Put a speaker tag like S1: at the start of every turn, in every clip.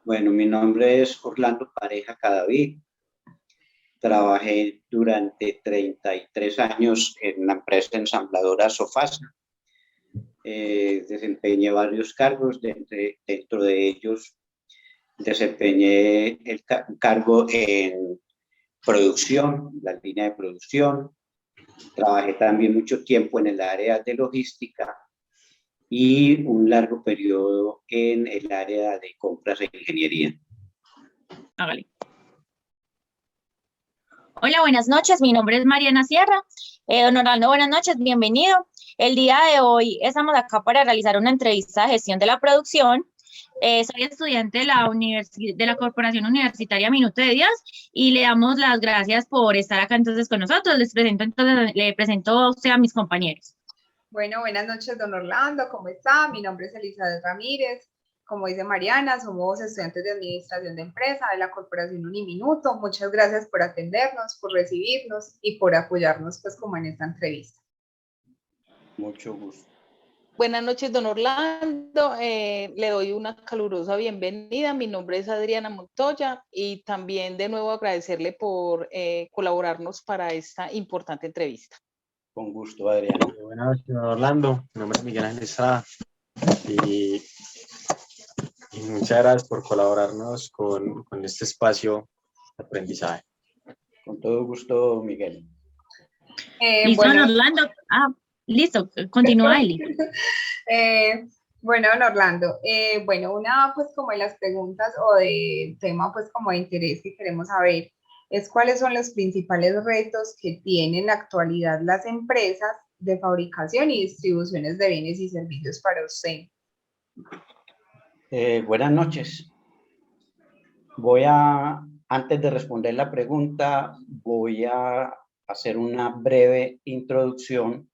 S1: Bueno, mi nombre es Orlando Pareja Cadavid. Trabajé durante 33 años en la empresa ensambladora Sofasa. Desempeñé varios cargos, dentro de ellos desempeñé el cargo en producción, la línea de producción. Trabajé también mucho tiempo en el área de logística y un largo periodo en el área de compras e ingeniería.
S2: Hágale. Hola, buenas noches. Mi nombre es Mariana Sierra. Don Orlando, buenas noches, bienvenido. El día de hoy estamos acá para realizar una entrevista de gestión de la producción. Soy estudiante de la Corporación Universitaria Minuto de Dios y le damos las gracias por estar acá entonces con nosotros. Le presento a usted a mis compañeros.
S3: Bueno, buenas noches, don Orlando, ¿cómo está? Mi nombre es Elizabeth Ramírez. Como dice Mariana, somos estudiantes de Administración de Empresa de la Corporación Uniminuto. Muchas gracias por atendernos, por recibirnos y por apoyarnos, pues, como en esta entrevista.
S1: Mucho gusto.
S4: Buenas noches, don Orlando. Le doy una calurosa bienvenida. Mi nombre es Adriana Montoya y también de nuevo agradecerle por colaborarnos para esta importante entrevista.
S1: Con gusto, Adriana.
S5: Buenas noches, don Orlando. Mi nombre es Miguel Ángel Estrada y muchas gracias por colaborarnos con este espacio de aprendizaje.
S1: Con todo gusto, Miguel.
S2: Listo,
S3: Bueno,
S2: don Orlando. Listo, continúa, Eli.
S3: Bueno, don Orlando, bueno, una pues como de las preguntas o de tema pues como de interés que queremos saber es cuáles son los principales retos que tienen en la actualidad las empresas de fabricación y distribuciones de bienes y servicios para usted.
S1: Buenas noches. Antes de responder la pregunta, voy a hacer una breve introducción.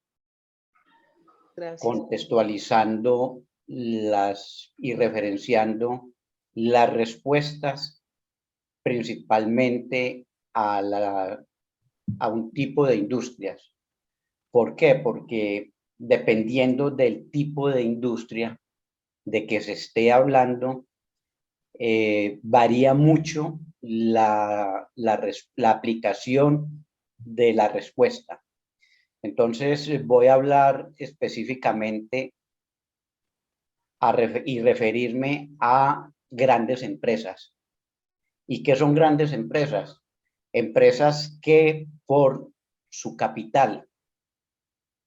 S4: Gracias.
S1: Contextualizando y referenciando las respuestas principalmente a un tipo de industrias. ¿Por qué? Porque dependiendo del tipo de industria de que se esté hablando, varía mucho la aplicación de la respuesta. Entonces voy a hablar específicamente y referirme a grandes empresas. ¿Y qué son grandes empresas? Empresas que por su capital,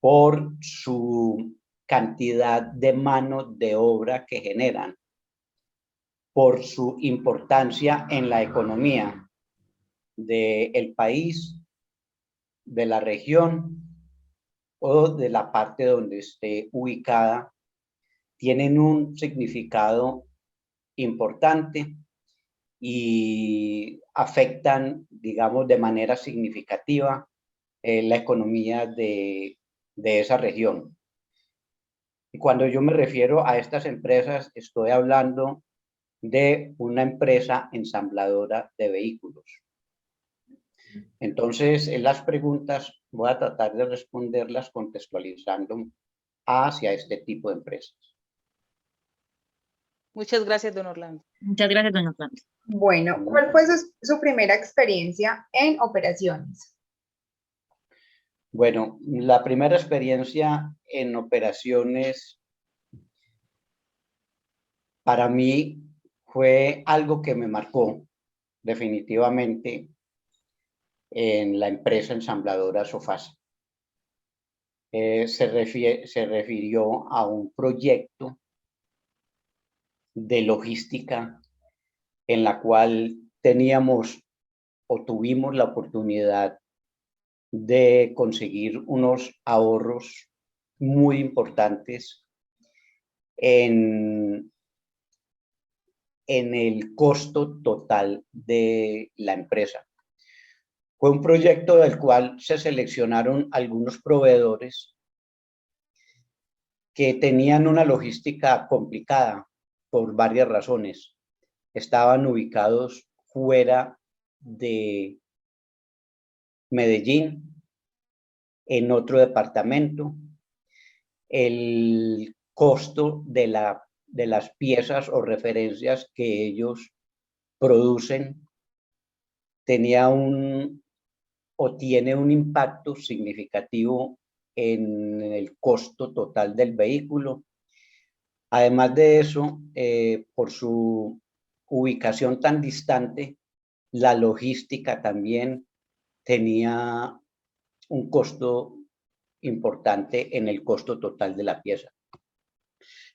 S1: por su cantidad de mano de obra que generan, por su importancia en la economía del país, de la región o de la parte donde esté ubicada, tienen un significado importante y afectan, digamos, de manera significativa la economía de esa región. Y cuando yo me refiero a estas empresas, estoy hablando de una empresa ensambladora de vehículos. Entonces, en las preguntas voy a tratar de responderlas contextualizando hacia este tipo de empresas.
S4: Muchas gracias, don Orlando.
S2: Muchas gracias, don Orlando.
S3: Bueno, ¿cuál fue su primera experiencia en operaciones?
S1: Bueno, la primera experiencia en operaciones para mí fue algo que me marcó definitivamente en la empresa ensambladora Sofasa. Se refirió a un proyecto de logística en la cual teníamos o tuvimos la oportunidad de conseguir unos ahorros muy importantes en el costo total de la empresa. Fue un proyecto del cual se seleccionaron algunos proveedores que tenían una logística complicada por varias razones. Estaban ubicados fuera de Medellín, en otro departamento. El costo de las piezas o referencias que ellos producen tenía tiene un impacto significativo en el costo total del vehículo. Además de eso, por su ubicación tan distante, la logística también tenía un costo importante en el costo total de la pieza.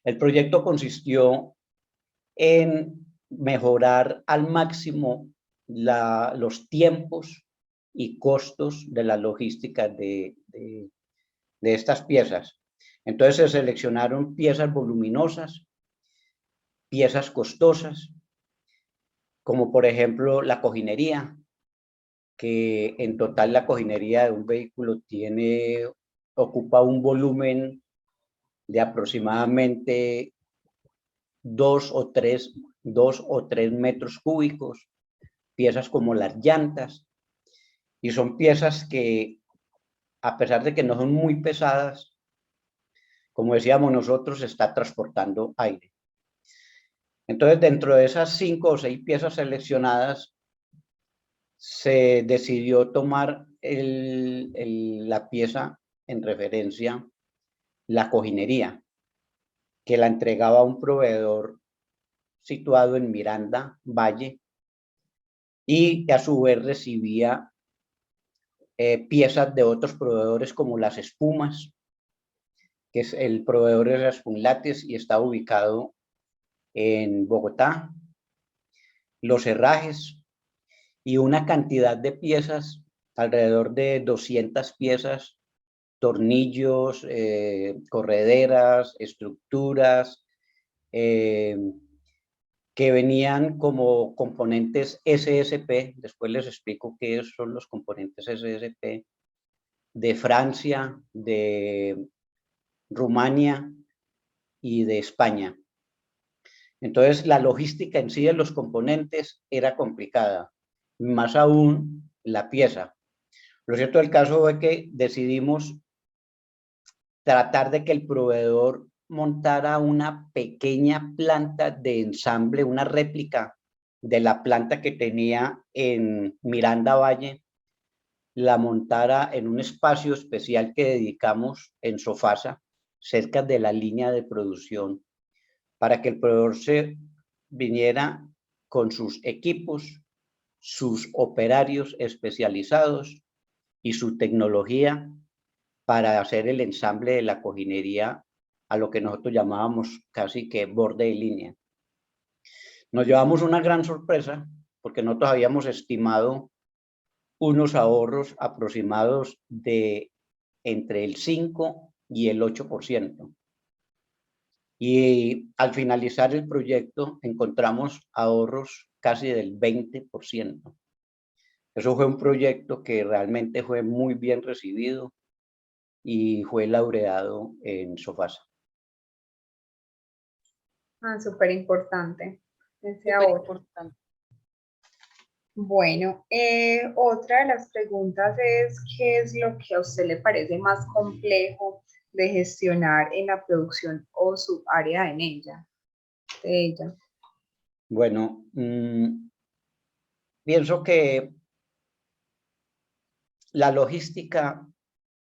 S1: El proyecto consistió en mejorar al máximo los tiempos y costos de la logística de estas piezas. Entonces se seleccionaron piezas voluminosas, piezas costosas, como por ejemplo la cojinería, que en total la cojinería de un vehículo ocupa un volumen de aproximadamente 2 o 3 metros cúbicos, piezas como las llantas, y son piezas que, a pesar de que no son muy pesadas, como decíamos nosotros, está transportando aire. Entonces, dentro de esas 5 o 6 piezas seleccionadas, se decidió tomar la pieza en referencia, la cojinería, que la entregaba un proveedor situado en Miranda Valle, y a su vez recibía piezas de otros proveedores como las espumas, que es el proveedor de las Funlates y está ubicado en Bogotá, los herrajes y una cantidad de piezas, alrededor de 200 piezas, tornillos, correderas, estructuras, que venían como componentes SSP, después les explico qué son los componentes SSP, de Francia, de Rumania y de España. Entonces, la logística en sí de los componentes era complicada, más aún la pieza. Lo cierto del caso fue que decidimos tratar de que el proveedor montara una pequeña planta de ensamble, una réplica de la planta que tenía en Miranda Valle, la montara en un espacio especial que dedicamos en Sofasa, cerca de la línea de producción, para que el proveedor se viniera con sus equipos, sus operarios especializados y su tecnología para hacer el ensamble de la cojinería a lo que nosotros llamábamos casi que borde de línea. Nos llevamos una gran sorpresa porque nosotros habíamos estimado unos ahorros aproximados de entre el 5 y el 8%. Y al finalizar el proyecto encontramos ahorros casi del 20%. Eso fue un proyecto que realmente fue muy bien recibido y fue laureado en Sofasa.
S3: Súper importante ese ahorro.
S4: Importante.
S3: Bueno, otra de las preguntas es, ¿qué es lo que a usted le parece más complejo de gestionar en la producción o su área en ella?
S1: Bueno, pienso que la logística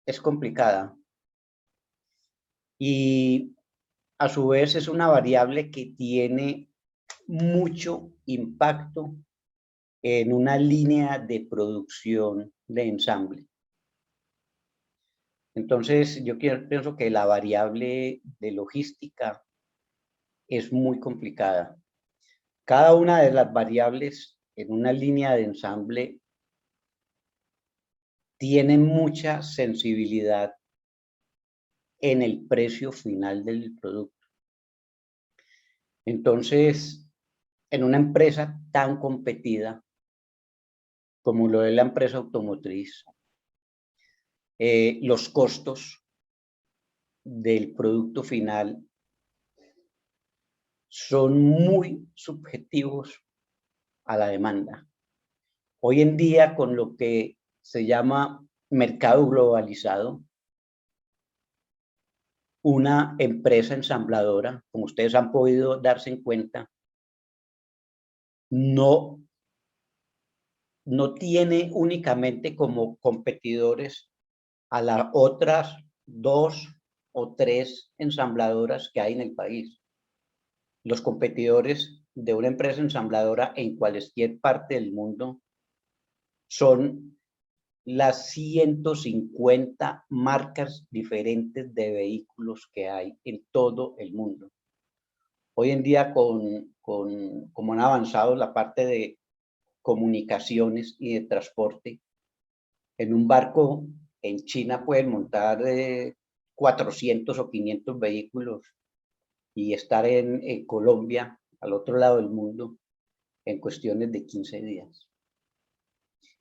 S1: es complicada y a su vez es una variable que tiene mucho impacto en una línea de producción de ensamble. Entonces, yo pienso que la variable de logística es muy complicada. Cada una de las variables en una línea de ensamble tiene mucha sensibilidad en el precio final del producto. Entonces, en una empresa tan competida como lo es la empresa automotriz, los costos del producto final son muy subjetivos a la demanda. Hoy en día, con lo que se llama mercado globalizado, una empresa ensambladora, como ustedes han podido darse en cuenta, no no tiene únicamente como competidores a las otras 2 o 3 ensambladoras que hay en el país. Los competidores de una empresa ensambladora en cualquier parte del mundo son las 150 marcas diferentes de vehículos que hay en todo el mundo. Hoy en día, como han avanzado la parte de comunicaciones y de transporte, en un barco en China pueden montar 400 o 500 vehículos y estar en Colombia, al otro lado del mundo, en cuestiones de 15 días.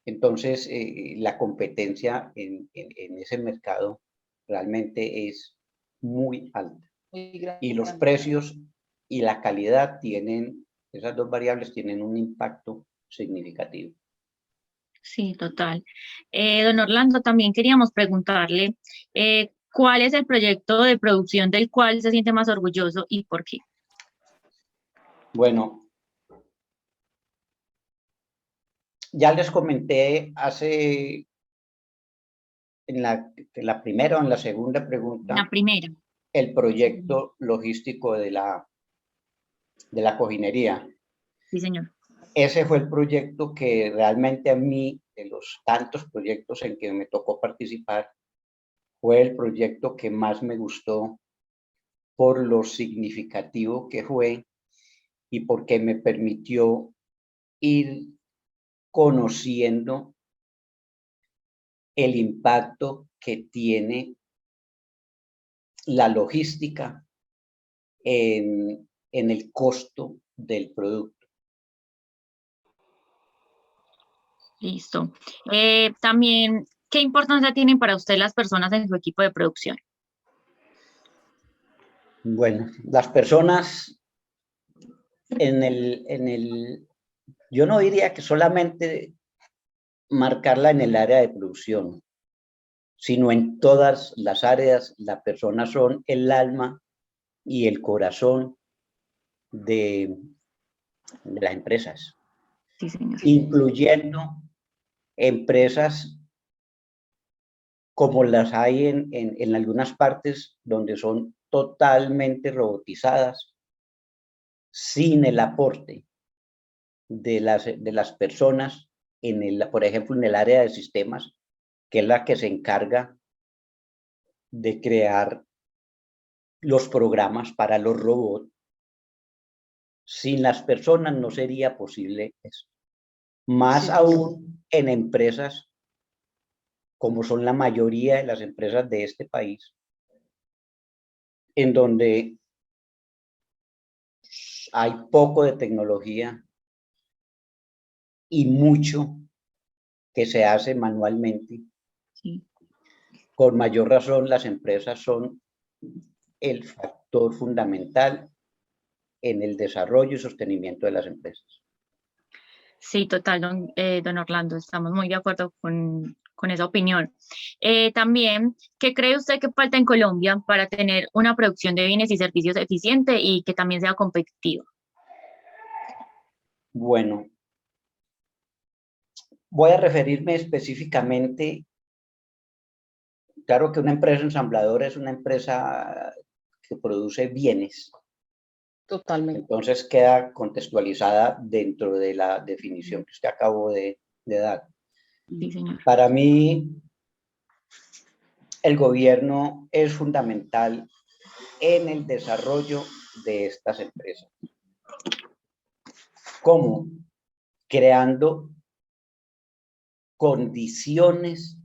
S1: Entonces, la competencia en ese mercado realmente es muy alta. Y los precios y la calidad tienen, esas dos variables tienen un impacto significativo.
S2: Sí, total. Don Orlando, también queríamos preguntarle cuál es el proyecto de producción del cual se siente más orgulloso y por qué.
S1: Bueno, ya les comenté hace, en la primera o en la segunda pregunta,
S2: La primera.
S1: el proyecto logístico de la cojinería.
S2: Sí, señor.
S1: Ese fue el proyecto que realmente a mí, de los tantos proyectos en que me tocó participar, fue el proyecto que más me gustó por lo significativo que fue y porque me permitió ir conociendo el impacto que tiene la logística en el costo del producto.
S2: Listo. También, ¿qué importancia tienen para usted las personas en su equipo de producción?
S1: Bueno, las personas yo no diría que solamente marcarla en el área de producción, sino en todas las áreas. Las personas son el alma y el corazón de las empresas,
S2: Sí, señor.
S1: incluyendo empresas como las hay en algunas partes donde son totalmente robotizadas, sin el aporte de las personas, por ejemplo, en el área de sistemas, que es la que se encarga de crear los programas para los robots. Sin las personas no sería posible eso. Más
S4: Sí.
S1: aún en empresas como son la mayoría de las empresas de este país, en donde hay poco de tecnología y mucho que se hace manualmente.
S2: Sí.
S1: Con mayor razón, las empresas son el factor fundamental en el desarrollo y sostenimiento de las empresas.
S2: Sí, total, don Orlando, estamos muy de acuerdo con esa opinión. También, ¿qué cree usted que falta en Colombia para tener una producción de bienes y servicios eficiente y que también sea competitiva?
S1: Bueno, voy a referirme específicamente, claro que una empresa ensambladora es una empresa que produce bienes.
S4: Totalmente.
S1: Entonces queda contextualizada dentro de la definición que usted acabó de dar.
S2: Sí, señor.
S1: Para mí, el gobierno es fundamental en el desarrollo de estas empresas. ¿Cómo? Creando condiciones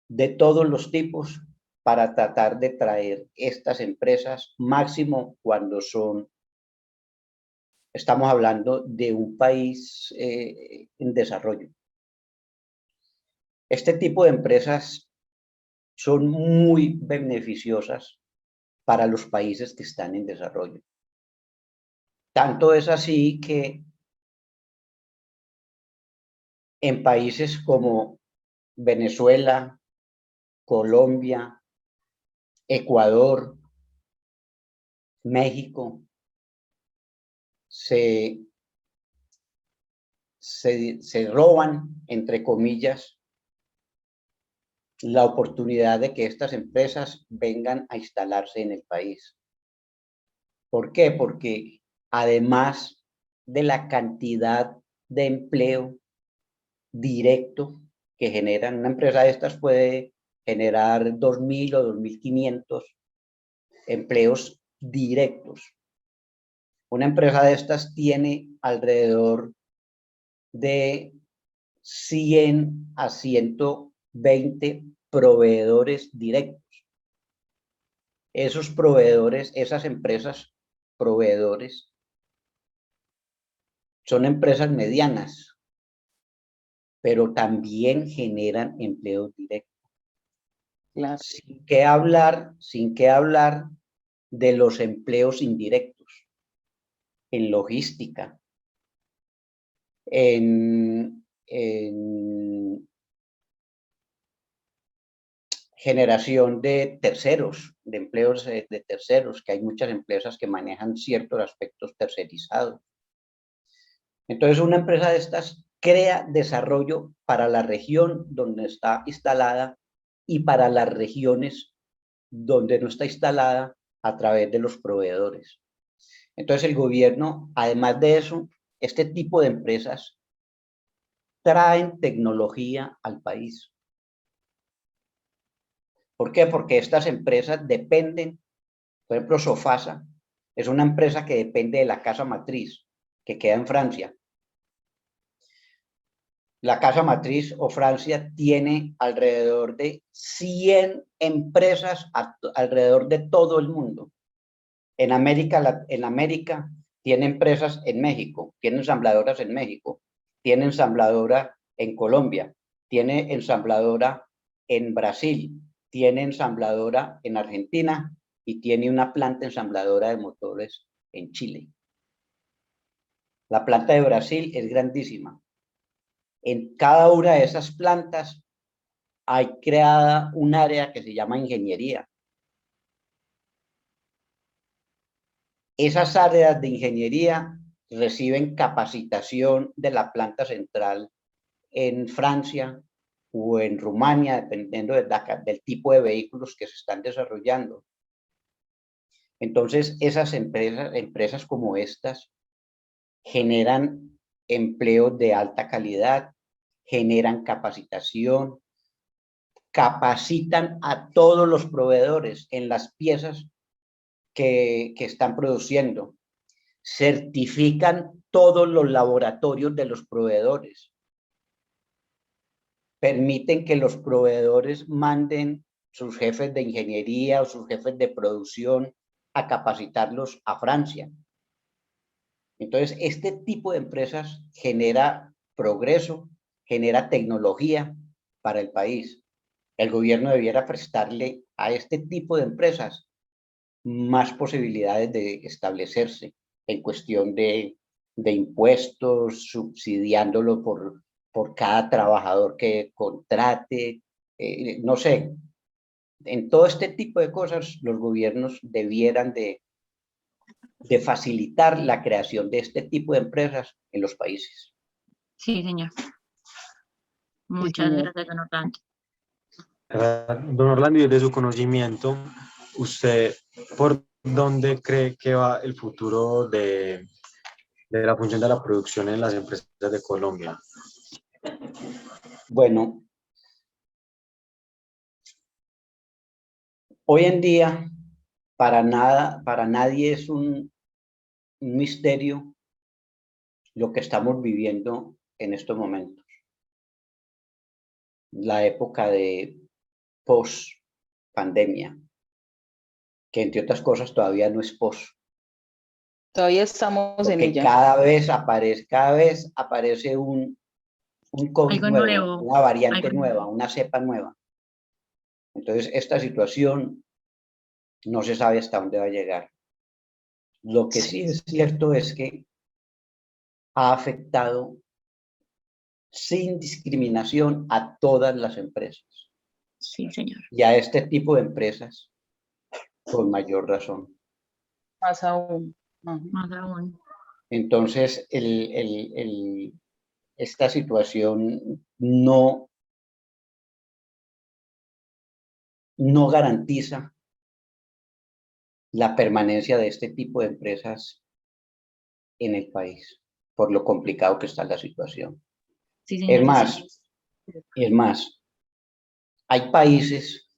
S1: de todos los tipos para tratar de traer estas empresas, máximo cuando estamos hablando de un país en desarrollo. Este tipo de empresas son muy beneficiosas para los países que están en desarrollo. Tanto es así que en países como Venezuela, Colombia, Ecuador, México, se se roban, entre comillas, la oportunidad de que estas empresas vengan a instalarse en el país. ¿Por qué? Porque además de la cantidad de empleo directo que generan, una empresa de estas puede generar 2.000 o 2.500 empleos directos. Una empresa de estas tiene alrededor de 100 a 120 proveedores directos. Esos proveedores, esas empresas proveedores, son empresas medianas, pero también generan empleos directos.
S4: Claro.
S1: Sin que hablar de los empleos indirectos en logística, en generación de terceros, de empleos de terceros, que hay muchas empresas que manejan ciertos aspectos tercerizados. Entonces, una empresa de estas crea desarrollo para la región donde está instalada y para las regiones donde no está instalada a través de los proveedores. Entonces, el gobierno, además de eso, este tipo de empresas traen tecnología al país. ¿Por qué? Porque estas empresas dependen, por ejemplo, Sofasa es una empresa que depende de la casa matriz, que queda en Francia. La casa matriz o Francia tiene alrededor de 100 empresas alrededor de todo el mundo. En América tiene empresas en México, tiene ensambladoras en México, tiene ensambladora en Colombia, tiene ensambladora en Brasil, tiene ensambladora en Argentina y tiene una planta ensambladora de motores en Chile. La planta de Brasil es grandísima. En cada una de esas plantas hay creada un área que se llama ingeniería. Esas áreas de ingeniería reciben capacitación de la planta central en Francia o en Rumania, dependiendo del tipo de vehículos que se están desarrollando. Entonces, esas empresas como estas generan empleos de alta calidad, generan capacitación, capacitan a todos los proveedores en las piezas que están produciendo, certifican todos los laboratorios de los proveedores, permiten que los proveedores manden sus jefes de ingeniería o sus jefes de producción a capacitarlos a Francia. Entonces, este tipo de empresas genera progreso, genera tecnología para el país. El gobierno debiera prestarle a este tipo de empresas más posibilidades de establecerse en cuestión de impuestos, subsidiándolo por cada trabajador que contrate, no sé. En todo este tipo de cosas, los gobiernos debieran de facilitar la creación de este tipo de empresas en los países.
S2: Sí, señor. Muchas gracias, don Orlando.
S5: Don Orlando, y desde su conocimiento, ¿usted por dónde cree que va el futuro de la función de la producción en las empresas de Colombia?
S1: Bueno, hoy en día para nadie es un misterio lo que estamos viviendo en estos momentos. La época de post-pandemia, que entre otras cosas todavía no es post.
S4: Todavía estamos en ella.
S1: Cada vez aparece un COVID nuevo, una variante nueva, una cepa nueva. Entonces, esta situación no se sabe hasta dónde va a llegar. Lo que sí es cierto es que ha afectado sin discriminación a todas las empresas.
S2: Sí, señor.
S1: Y a este tipo de empresas con mayor razón.
S4: Más aún.
S2: Más aún.
S1: Entonces, esta situación no garantiza la permanencia de este tipo de empresas en el país, por lo complicado que está la situación.
S2: Sí, señor.
S1: Es más, hay países,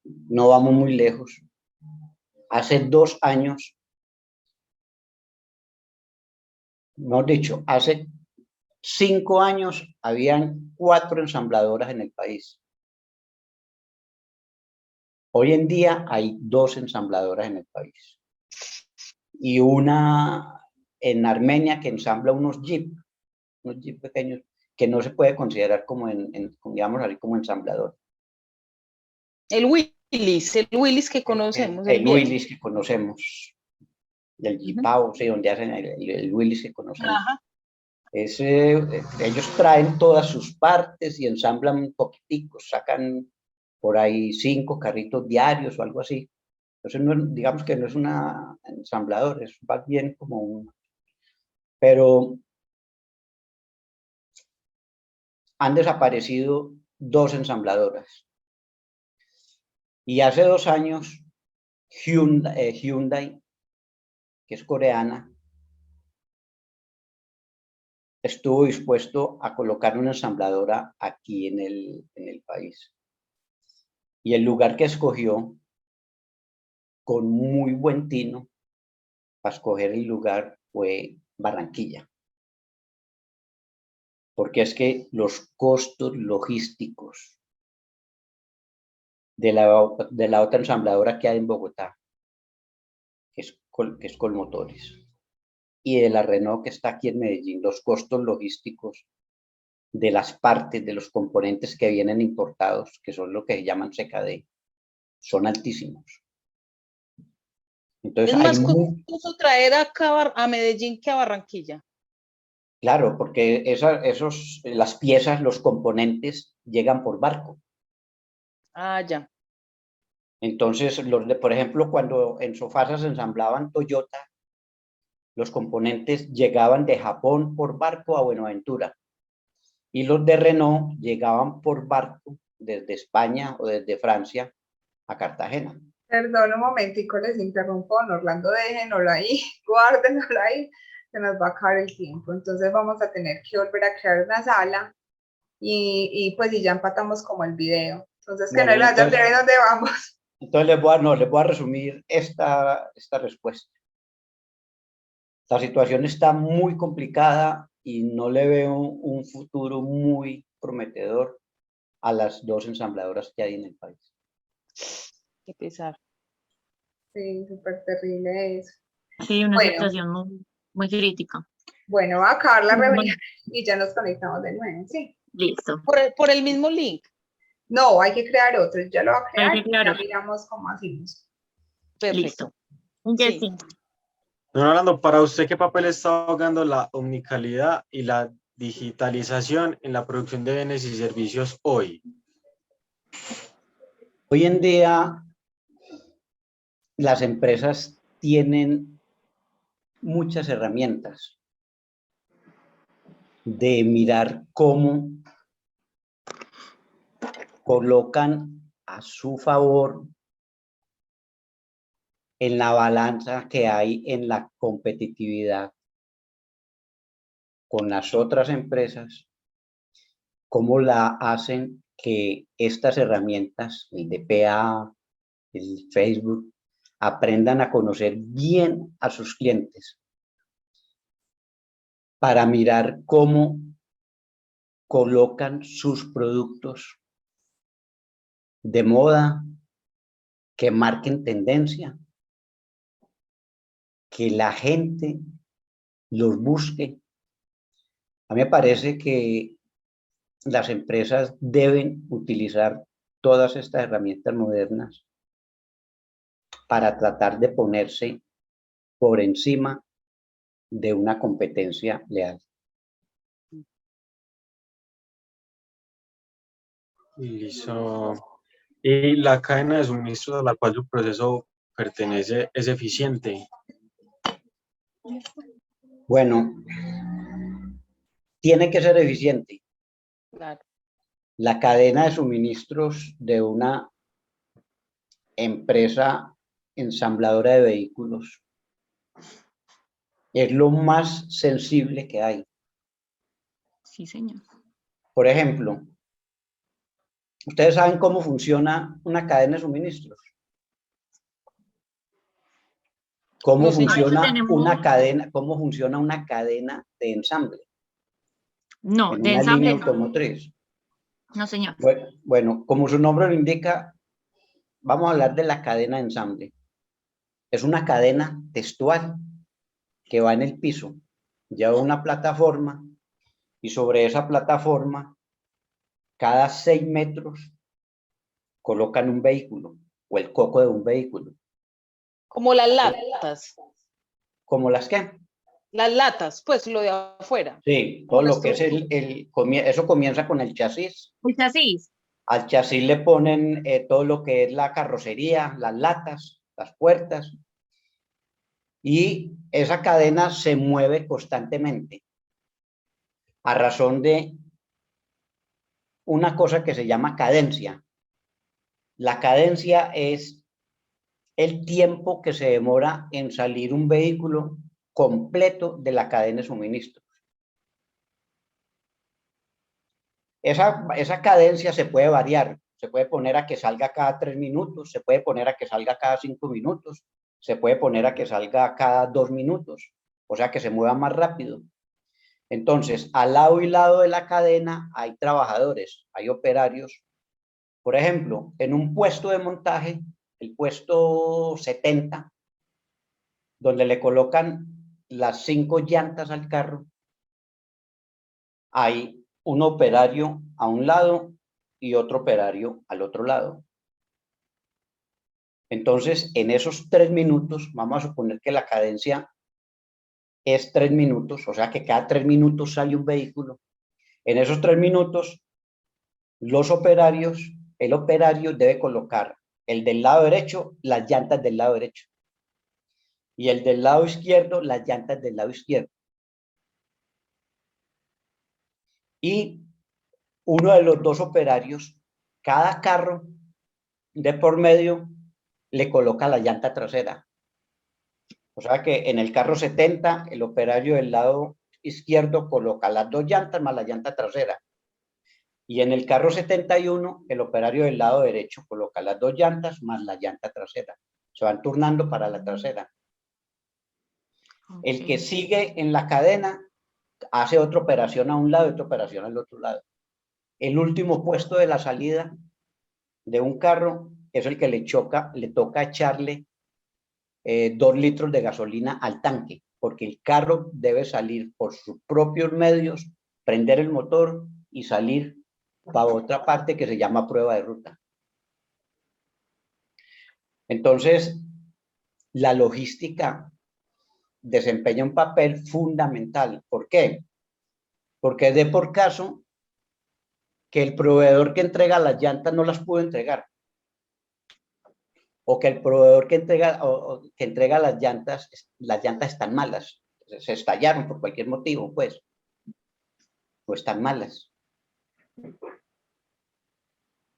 S1: no vamos muy lejos, hace 2 años, mejor dicho, hace 5 años habían 4 ensambladoras en el país. Hoy en día hay 2 ensambladoras en el país. Y una en Armenia que ensambla unos jeep pequeños, que no se puede considerar como, digamos así, como ensamblador.
S4: El Willis que conocemos.
S1: El Willis que conocemos. El Jeepao, sí, donde hacen el Willis que conocemos.
S4: Ajá.
S1: Ellos traen todas sus partes y ensamblan poquiticos, sacan por ahí 5 carritos diarios o algo así. Entonces, no, digamos que no es una ensamblador, es más bien como un... Pero han desaparecido 2 ensambladoras. Y hace 2 años, Hyundai, que es coreana, estuvo dispuesto a colocar una ensambladora aquí en el país. Y el lugar que escogió, con muy buen tino, para escoger el lugar fue Barranquilla. Porque es que los costos logísticos de la otra ensambladora que hay en Bogotá, que es Colmotores, y de la Renault que está aquí en Medellín, los costos logísticos de las partes, de los componentes que vienen importados, que son lo que se llaman CKD, son altísimos. Entonces,
S4: es más costoso traer acá a Medellín que a Barranquilla.
S1: Claro, porque las piezas, los componentes llegan por barco.
S4: Ah, ya.
S1: Entonces, por ejemplo, cuando en Sofasa se ensamblaban Toyota, los componentes llegaban de Japón por barco a Buenaventura. Y los de Renault llegaban por barco desde España o desde Francia a Cartagena.
S3: Perdón un momentico, les interrumpo, don Orlando, déjenlo ahí, guárdenlo ahí, se nos va a acabar el tiempo. Entonces vamos a tener que volver a crear una sala y pues ya empatamos como el video. Entonces que
S1: Bueno,
S3: no lo vayan a ver dónde vamos.
S1: Entonces les voy a resumir esta respuesta. La situación está muy complicada y no le veo un futuro muy prometedor a las 2 ensambladoras que hay en el país.
S4: Qué pesar.
S3: Sí, súper terrible eso.
S2: Sí, una situación muy crítica.
S3: Bueno, va a acabar la reunión y ya nos conectamos de nuevo, ¿sí?
S2: Listo.
S4: Por el mismo link.
S3: No, hay que crear otro, ya lo va a crear
S2: Hay que crear
S3: y ya
S2: otro.
S3: miramos cómo hacemos.
S4: Perfecto.
S2: Listo.
S4: Sí.
S5: Don Orlando, para usted, ¿qué papel está jugando la omnicalidad y la digitalización en la producción de bienes y servicios hoy?
S1: Hoy en día, las empresas tienen muchas herramientas de mirar cómo colocan a su favor en la balanza que hay en la competitividad con las otras empresas, cómo la hacen que estas herramientas, el DPA, el Facebook, aprendan a conocer bien a sus clientes para mirar cómo colocan sus productos de moda, que marquen tendencia, que la gente los busque. A mí me parece que las empresas deben utilizar todas estas herramientas modernas para tratar de ponerse por encima de una competencia leal.
S5: Listo. Y la cadena de suministros a la cual su proceso pertenece es eficiente.
S1: Bueno, tiene que ser eficiente.
S4: Claro.
S1: La cadena de suministros de una empresa ensambladora de vehículos es lo más sensible que hay.
S2: Sí, señor.
S1: Por ejemplo, ¿ustedes saben cómo funciona una cadena de suministros? ¿Cómo
S4: No, señor.
S1: funciona
S2: Tenemos-
S1: cómo funciona una cadena de ensamble
S2: No,
S1: en
S2: de
S1: una
S2: ensamble
S1: línea
S2: no.
S1: automotriz?
S2: No, señor.
S1: Bueno, como su nombre lo indica, vamos a hablar de la cadena de ensamble. Es una cadena textual que va en el piso, lleva una plataforma y sobre esa plataforma, cada 6 metros, colocan un vehículo o el coco de un vehículo.
S4: Como las latas.
S1: ¿Como las que?
S4: Las latas, pues lo de afuera.
S1: Sí,
S4: Como
S1: todo
S4: la
S1: lo que es
S4: estructura.
S1: eso comienza con el chasis.
S2: El chasis.
S1: Al chasis le ponen todo lo que es la carrocería, las latas, las puertas, y esa cadena se mueve constantemente a razón de una cosa que se llama cadencia. La cadencia es el tiempo que se demora en salir un vehículo completo de la cadena de suministro. Esa cadencia se puede variar, se puede poner a que salga cada 3 minutos, se puede poner a que salga cada 5 minutos, se puede poner a que salga cada 2 minutos, o sea que se mueva más rápido. Entonces, al lado y lado de la cadena hay trabajadores, hay operarios. Por ejemplo, en un puesto de montaje, el puesto 70, donde le colocan las 5 llantas al carro, hay un operario a un lado y otro operario al otro lado. Entonces, en esos 3 minutos, vamos a suponer que la cadencia es 3 minutos, o sea que cada 3 minutos sale un vehículo. En esos 3 minutos, los operarios, el operario debe colocar el del lado derecho, las llantas del lado derecho, y el del lado izquierdo, las llantas del lado izquierdo. Y uno de los dos operarios, cada carro de por medio, le coloca la llanta trasera. O sea que en el carro 70, el operario del lado izquierdo coloca las 2 llantas más la llanta trasera. Y en el carro 71, el operario del lado derecho coloca las 2 llantas más la llanta trasera. Se van turnando para la trasera. El que sigue en la cadena hace otra operación a un lado y otra operación al otro lado. El último puesto de la salida de un carro es el que le toca echarle 2 litros de gasolina al tanque, porque el carro debe salir por sus propios medios, prender el motor y salir para otra parte que se llama prueba de ruta. Entonces, la logística desempeña un papel fundamental. ¿Por qué? Porque es de por caso que el proveedor que entrega las llantas no las pudo entregar. O que el proveedor que entrega las llantas están malas. Se estallaron por cualquier motivo, pues. O están malas.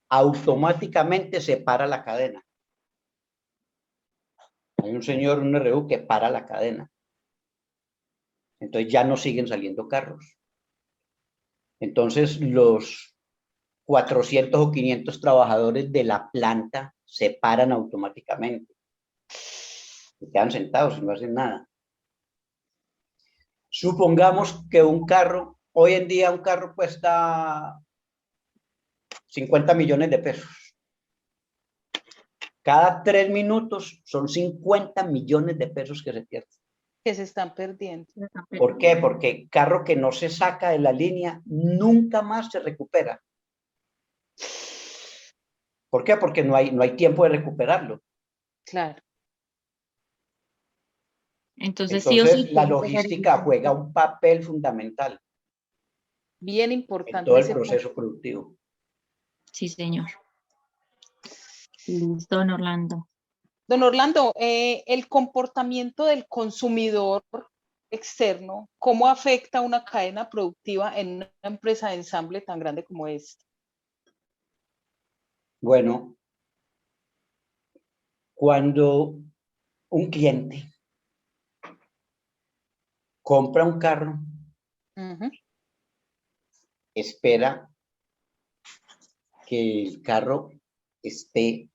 S1: Automáticamente se para la cadena. Hay un señor, un RU, que para la cadena. Entonces ya no siguen saliendo carros. Entonces los 400 o 500 trabajadores de la planta se paran automáticamente. Se quedan sentados y no hacen nada. Supongamos que un carro, hoy en día un carro cuesta 50 millones de pesos. Cada 3 minutos son 50 millones de pesos que se pierden.
S4: Que se están perdiendo.
S1: ¿Por qué? Porque carro que no se saca de la línea nunca más se recupera. ¿Por qué? Porque no hay tiempo de recuperarlo.
S4: Claro.
S2: Entonces, sí o sí,
S1: la
S2: tiene que ser
S1: logística
S2: eficiente.
S1: juega un papel fundamental
S4: Bien
S1: en
S4: importante
S1: todo el
S4: ese punto.
S1: proceso productivo.
S2: Sí, señor. Listo, don Orlando.
S4: Don Orlando, el comportamiento del consumidor externo, ¿cómo afecta una cadena productiva en una empresa de ensamble tan grande como esta?
S1: Bueno, cuando un cliente compra un carro, espera que el carro esté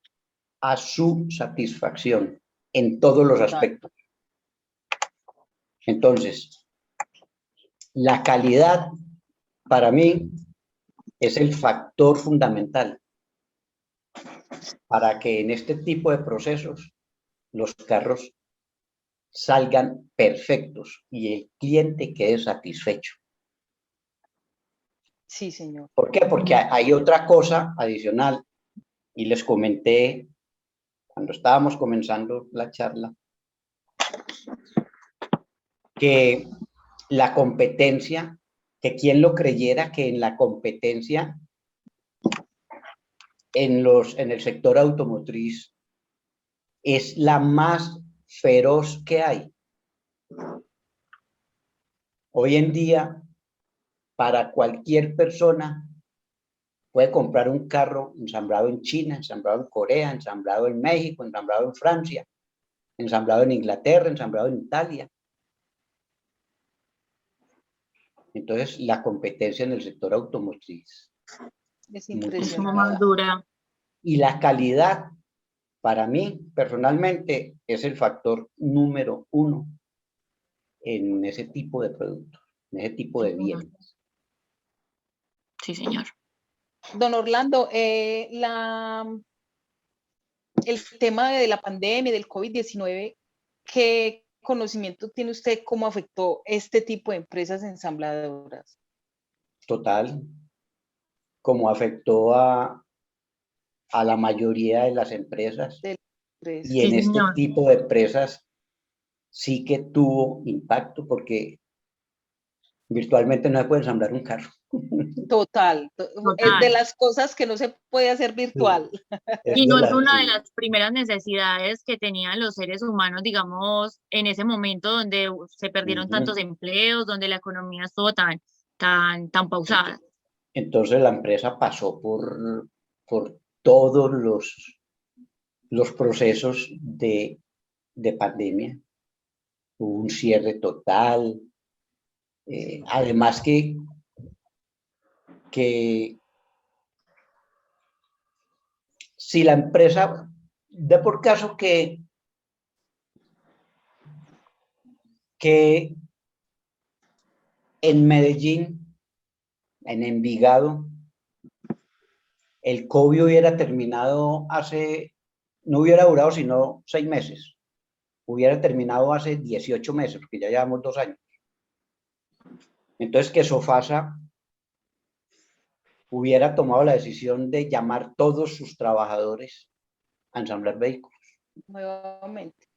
S1: a su satisfacción en todos los aspectos. Entonces, la calidad para mí es el factor fundamental para que en este tipo de procesos los carros salgan perfectos y el cliente quede satisfecho.
S4: Sí, señor.
S1: ¿Por qué? Porque hay otra cosa adicional y les comenté cuando estábamos comenzando la charla que la competencia, que quien lo creyera que en la competencia en el sector automotriz es la más feroz que hay. Hoy en día, para cualquier persona puede comprar un carro ensamblado en China, ensamblado en Corea, ensamblado en México, ensamblado en Francia, ensamblado en Inglaterra, ensamblado en Italia. Entonces, la competencia en el sector automotriz
S4: Es
S2: Es como
S4: impresionante.
S2: más dura.
S1: y la calidad, para mí, personalmente, es el factor número 1 en ese tipo de productos, en ese tipo de bienes.
S2: Sí, señor.
S4: Don Orlando, el tema de la pandemia, del COVID-19, ¿qué conocimiento tiene usted cómo afectó este tipo de empresas ensambladoras?
S1: Total, como afectó a la mayoría de las empresas. Y en
S2: Sí,
S1: este
S2: señor.
S1: tipo de empresas sí que tuvo impacto porque virtualmente no se puede ensamblar un carro.
S4: Total. Es de las cosas que no se puede hacer virtual.
S2: Y no es una de las primeras necesidades que tenían los seres humanos, digamos, en ese momento donde se perdieron tantos empleos, donde la economía estuvo tan pausada.
S1: Entonces la empresa pasó por todos los procesos de pandemia. Hubo un cierre total. Además que si la empresa, de por caso que en Medellín, en Envigado, el COVID hubiera terminado no hubiera durado sino 6 meses, hubiera terminado hace 18 meses, porque ya llevamos 2 años. Entonces que Sofasa hubiera tomado la decisión de llamar todos sus trabajadores a ensamblar vehículos.
S4: Nuevamente.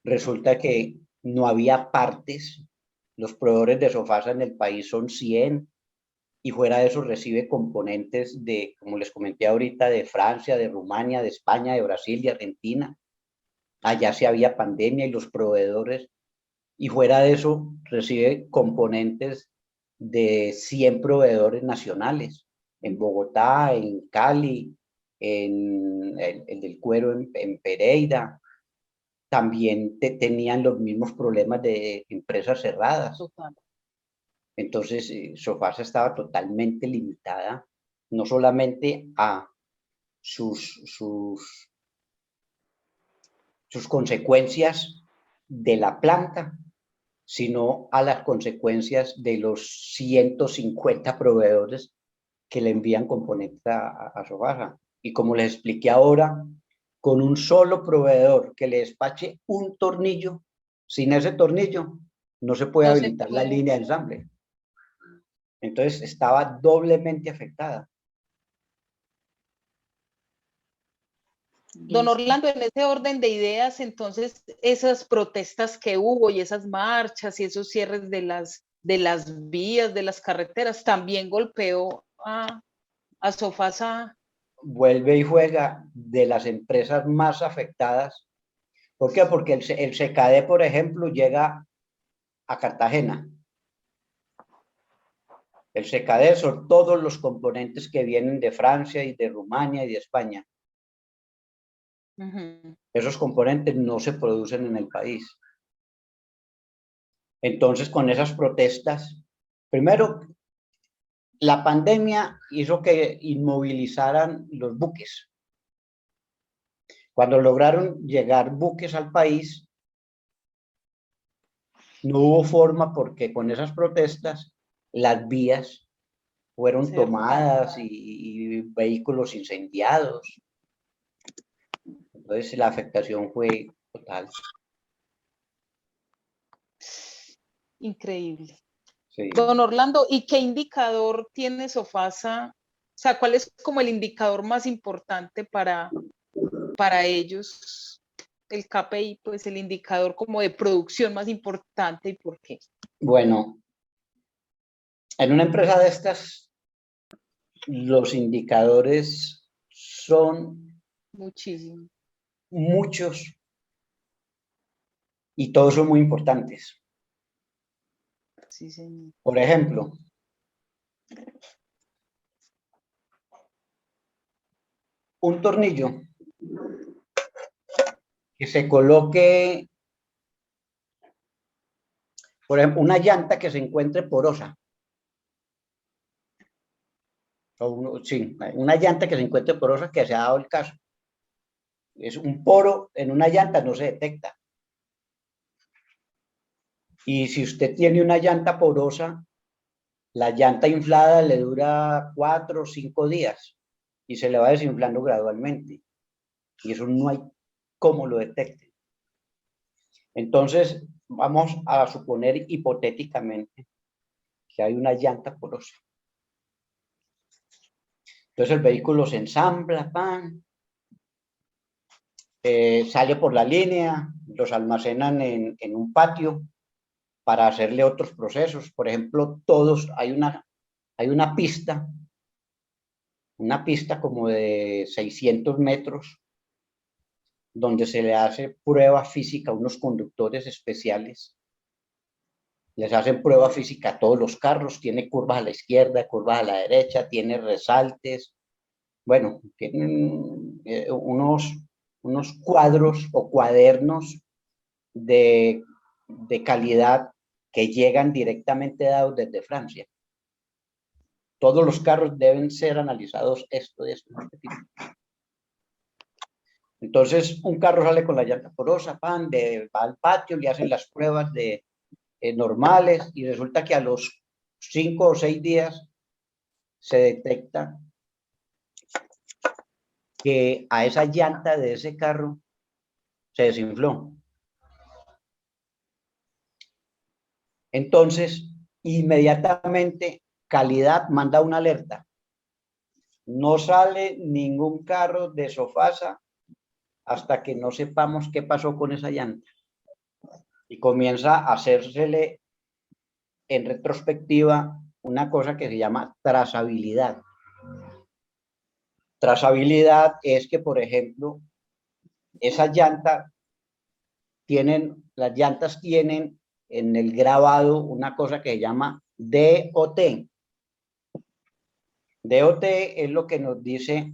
S1: Resulta que no había partes, los proveedores de Sofasa en el país son 100, y fuera de eso recibe componentes de, como les comenté ahorita, de Francia, de Rumania, de España, de Brasil, de Argentina. Allá sí había pandemia y los proveedores, y fuera de eso recibe componentes de 100 proveedores nacionales, en Bogotá, en Cali, en el del cuero en Pereira. También tenían los mismos problemas de empresas cerradas.
S4: Total.
S1: Entonces, Sofasa estaba totalmente limitada, no solamente a sus consecuencias de la planta, sino a las consecuencias de los 150 proveedores que le envían componentes a Sofasa. Y como les expliqué ahora, con un solo proveedor que le despache un tornillo, sin ese tornillo no se puede habilitar la línea de ensamble. Entonces estaba doblemente afectada.
S4: Don Orlando, en ese orden de ideas, entonces, esas protestas que hubo y esas marchas y esos cierres de las vías, de las carreteras, también golpeó a Sofasa.
S1: Vuelve y juega de las empresas más afectadas. ¿Por qué? Porque el CKD, por ejemplo, llega a Cartagena. El Secader son todos los componentes que vienen de Francia y de Rumania y de España. Esos componentes no se producen en el país. Entonces, con esas protestas, primero, la pandemia hizo que inmovilizaran los buques. Cuando lograron llegar buques al país, no hubo forma porque con esas protestas las vías fueron tomadas y vehículos incendiados. Entonces la afectación fue total.
S4: Increíble.
S1: Sí.
S4: Don Orlando, ¿y qué indicador tiene Sofasa? O sea, ¿cuál es como el indicador más importante para ellos? El KPI, pues el indicador como de producción más importante, ¿y por qué?
S1: Bueno, en una empresa de estas, los indicadores son
S4: Muchísimo.
S1: muchos y todos son muy importantes.
S4: Sí, señor.
S1: Por ejemplo, un tornillo que se coloque, por ejemplo, una llanta que se encuentre porosa. Sí, una llanta que se encuentre porosa, que se ha dado el caso. Es un poro en una llanta, no se detecta. Y si usted tiene una llanta porosa, la llanta inflada le dura 4 o 5 días y se le va desinflando gradualmente. Y eso no hay cómo lo detecte. Entonces, vamos a suponer hipotéticamente que hay una llanta porosa. Entonces el vehículo se ensambla, sale por la línea, los almacenan en un patio para hacerle otros procesos. Por ejemplo, hay una pista como de 600 metros, donde se le hace prueba física a unos conductores especiales. Les hacen prueba física a todos los carros, tiene curvas a la izquierda, curvas a la derecha, tiene resaltes. Bueno, tienen unos cuadros o cuadernos de calidad que llegan directamente dados desde Francia. Todos los carros deben ser analizados esto. Entonces, un carro sale con la llanta porosa, va al patio, le hacen las pruebas normales y resulta que a los 5 o 6 días se detecta que a esa llanta de ese carro se desinfló. Entonces, inmediatamente, calidad manda una alerta. No sale ningún carro de Sofasa hasta que no sepamos qué pasó con esa llanta. Y comienza a hacérsele en retrospectiva una cosa que se llama trazabilidad. Trazabilidad es que, por ejemplo, las llantas tienen en el grabado una cosa que se llama DOT. DOT es lo que nos dice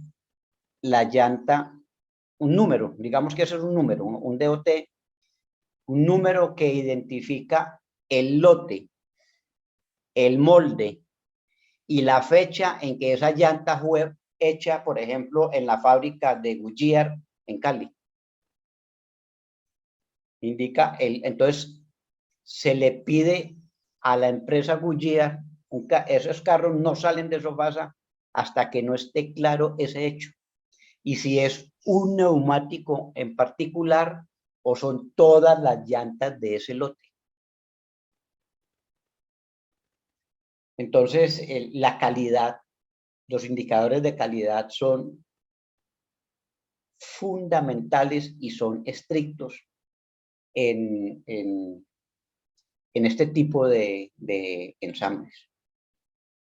S1: la llanta, un número, digamos que eso es un número, un DOT, un número que identifica el lote, el molde y la fecha en que esa llanta fue hecha, por ejemplo, en la fábrica de Goodyear en Cali. Indica entonces se le pide a la empresa Goodyear, esos carros no salen de Sofasa hasta que no esté claro ese hecho. Y si es un neumático en particular o son todas las llantas de ese lote. Entonces, la calidad, los indicadores de calidad son fundamentales y son estrictos en este tipo de ensambles.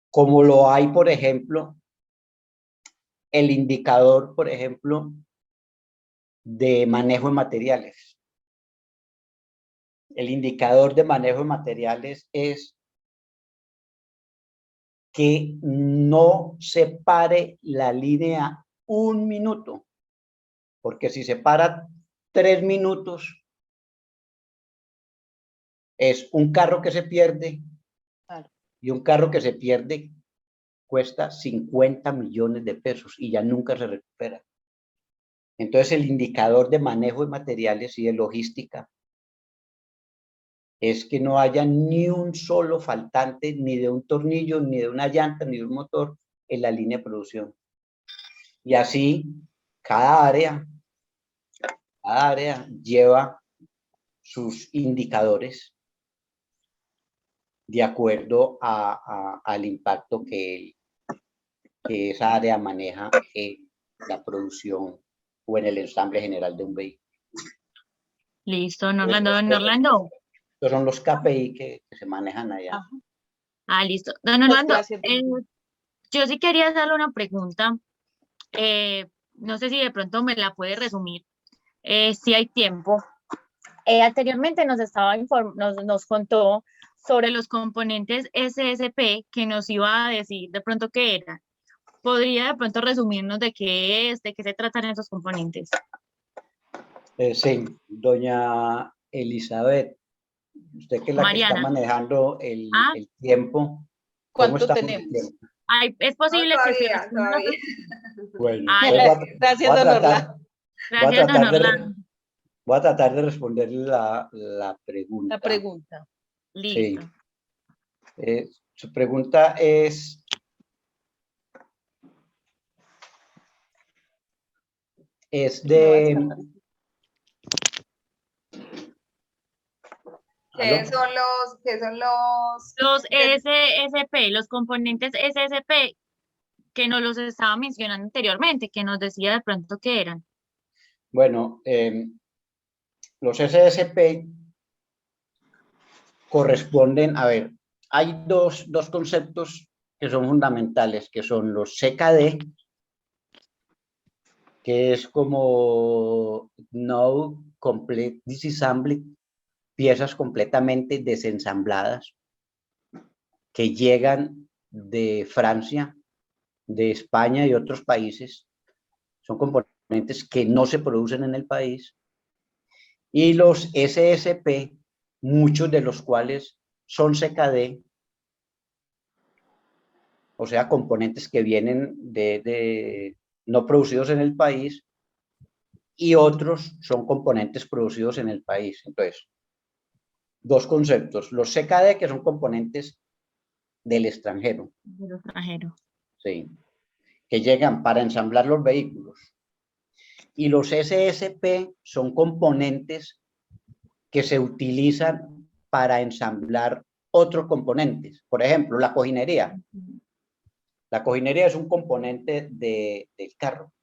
S1: Como lo hay, por ejemplo, el indicador, por ejemplo, de manejo de materiales. El indicador de manejo de materiales es que no se pare la línea 1 minuto, porque si se para 3 minutos, es un carro que se pierde,
S4: Claro.
S1: y un carro que se pierde cuesta 50 millones de pesos y ya nunca se recupera. Entonces el indicador de manejo de materiales y de logística es que no haya ni un solo faltante, ni de un tornillo, ni de una llanta, ni de un motor en la línea de producción. Y así cada área lleva sus indicadores de acuerdo al impacto que esa área maneja en la producción o en el ensamble general de un vehículo.
S2: Listo, don Orlando. Don Orlando.
S1: Estos son los KPI que se manejan allá.
S2: Ah, listo. Don
S4: Muchas
S2: Orlando,
S4: gracias.
S2: yo sí quería hacerle una pregunta. No sé si de pronto me la puede resumir, si hay tiempo. Anteriormente nos contó sobre los componentes SSP que nos iba a decir de pronto qué eran. ¿Podría de pronto resumirnos de qué es, de qué se tratan esos componentes?
S1: Sí, doña Elizabeth, usted que es la que está
S2: Mariana.
S1: manejando el tiempo. ¿Cómo
S4: ¿Cuánto
S1: estamos de
S4: tenemos?
S1: tiempo?
S2: Es posible que se
S3: Todavía,
S2: responda.
S3: todavía.
S1: Bueno,
S2: Ah,
S1: entonces
S4: Gracias, don Orlando.
S2: Gracias, don Orlando.
S1: voy a tratar de responder la pregunta.
S4: La pregunta.
S2: Listo.
S1: Sí. Su pregunta es... Es de...
S3: ¿Qué son los?
S2: Los SSP, los componentes SSP que nos los estaba mencionando anteriormente, que nos decía de pronto qué eran.
S1: Bueno, los SSP corresponden, a ver, hay dos conceptos que son fundamentales, que son los CKD, que es como No Complete Disassembly, piezas completamente desensambladas, que llegan de Francia, de España y otros países. Son componentes que no se producen en el país. Y los SSP, muchos de los cuales son CKD, o sea, componentes que vienen no producidos en el país, y otros son componentes producidos en el país. Entonces, dos conceptos. Los CKD, que son componentes del extranjero.
S2: Del extranjero.
S1: Sí. Que llegan para ensamblar los vehículos. Y los SSP son componentes que se utilizan para ensamblar otros componentes. Por ejemplo, la cojinería. La cojinería es un componente del carro.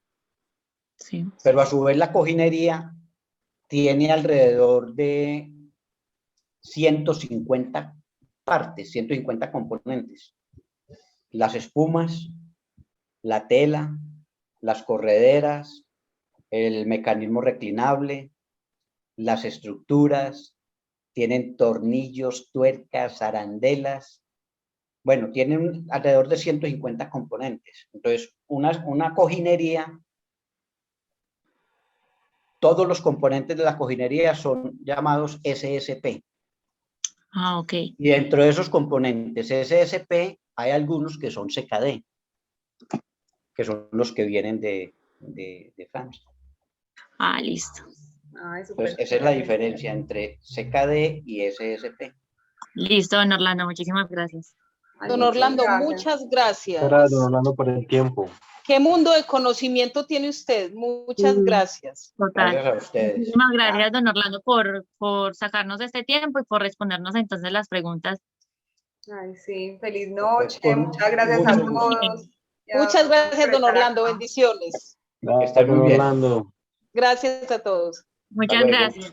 S2: Sí.
S1: Pero a su vez la cojinería tiene alrededor de 150 partes, 150 componentes. Las espumas, la tela, las correderas, el mecanismo reclinable, las estructuras, tienen tornillos, tuercas, arandelas. Bueno, tienen alrededor de 150 componentes. Entonces, una cojinería, todos los componentes de la cojinería son llamados SSP.
S2: Ah, ok.
S1: Y dentro de esos componentes SSP hay algunos que son CKD, que son los que vienen de Francia.
S2: Ah, listo.
S1: Entonces, esa es la diferencia entre CKD y SSP.
S2: Listo, don Orlando, muchísimas gracias.
S4: Don Orlando, muchas gracias.
S5: Gracias, don Orlando, por el tiempo.
S4: ¿Qué mundo de conocimiento tiene usted? Muchas gracias.
S2: Total.
S1: Gracias a ustedes.
S2: Muchísimas gracias, don Orlando, por sacarnos este tiempo y por respondernos entonces las preguntas.
S3: Ay, sí, feliz noche.
S1: Con
S3: Muchas gracias a todos.
S4: Muchas gracias, don Orlando. Bendiciones.
S5: Gracias, don Orlando.
S4: Gracias a todos.
S2: Muchas gracias.